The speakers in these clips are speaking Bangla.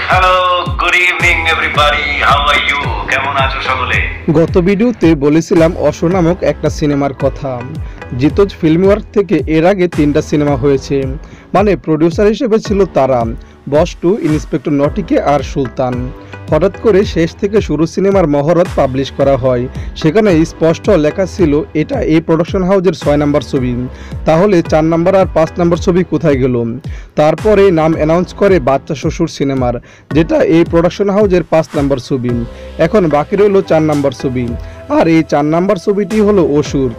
Hello, good evening everybody, how are you? কেমন আছো সকলে? গত ভিডিওতে বলেছিলাম অসুর নামক একটা সিনেমার কথা। জিতোজ ফিল্ম ওয়ার্ক থেকে এর আগে 3টা সিনেমা হয়েছে, মানে প্রডিউসার হিসেবে ছিল তারা, বস 2, ইন্সপেক্টর নটিকে আর সুলতান। হঠাৎ করে শেষ থেকে শুরু সিনেমার মহরত পাবলিশ করা হয়। সেখানে স্পষ্ট লেখা ছিল এটা এই প্রোডাকশন হাউসের 6 নম্বর ছবি। তাহলে 4 নম্বর আর 5 নম্বর ছবি কোথায় গেল? তারপরে নাম অ্যানাউন্স করে বাচ্চা শ্বশুর সিনেমার, যেটা এই প্রোডাকশন হাউসের 5 নম্বর ছবি। এখন বাকি রইল 4 নম্বর ছবি, আর এই 4 নম্বর ছবিটি হলো অসুর।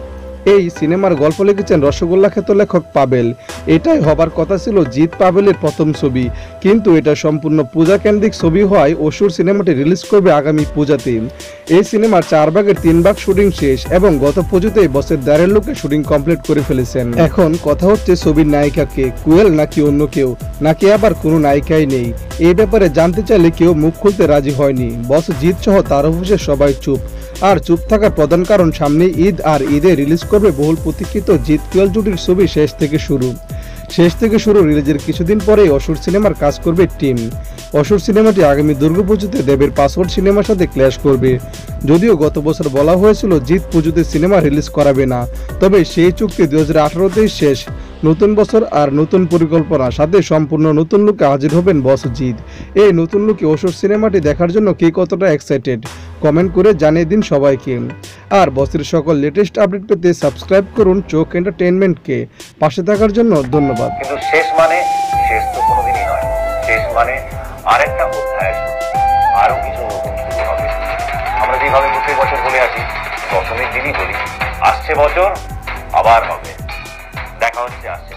এই সিনেমার গল্প লিখেছেন রসগোল্লা খ্যাত লেখক পাবেল। এটাই হবার কথা ছিল জিৎ পাবেলের প্রথম ছবি, কিন্তু এটা সম্পূর্ণ পূজা কেন্দ্রিক ছবি হওয়ায় অসুর সিনেমাটি রিলিজ করবে আগামী পূজাতে। এই সিনেমার 4 ভাগের 3 ভাগ শুটিং শেষ এবং গত পুজোতেই বসের দ্বারের লোকে শুটিং কমপ্লিট করে ফেলেছেন। এখন কথা হচ্ছে ছবির নায়িকাকে, কুয়েল নাকি অন্য কেউ, নাকি আবার কোনো নায়িকাই নেই। এই ব্যাপারে জানতে চাইলে কেউ মুখ খুলতে রাজি হয়নি। বস জিৎ সহ তার অফিসের সবাই চুপ। আর চুপ থাকার প্রধান কারণ সামনে ঈদ, আর ঈদে রিলিজ করবে বহুল প্রতীক্ষিত জিৎ কুয়েল জুটির ছবি শেষ থেকে শুরু। রিলিজের কিছুদিন পরেই অসুর সিনেমার কাজ করবে টিম। অসুর সিনেমাটি আগামী দুর্গাপুজোতে দেবের পাসওয়ার্ড সিনেমার সাথে ক্ল্যাশ করবে। যদিও গত বছর বলা হয়েছিল জিৎ পুজোতে সিনেমা রিলিজ করাবে না, তবে সেই চুক্তি 2018তেই শেষ। নতুন বছর আর নতুন পরিকল্পনা, সাথে সম্পূর্ণ নতুন লুকে হাজির হবেন বস জিৎ। এই নতুন লুকে অসুর সিনেমাটি দেখার জন্য কে কতটা এক্সাইটেড কমেন্ট করে জানিয়ে দিন সবাইকে। আর বসের সকল লেটেস্ট আপডেট পেতে সাবস্ক্রাইব করুন চোখ এন্টারটেইনমেন্টকে। পাশে থাকার জন্য ধন্যবাদ। কিন্তু শেষ তো কোনোদিনই নয়। শেষ আরেকটা অধ্যায় শুরু, আরো কিছু নতুন শুরু হবে। আমরা যেভাবে প্রত্যেক বছর বলে আসি, দশমীর দিনই বলি, আসছে বছর আবার হবে। দেখা হচ্ছে আসছে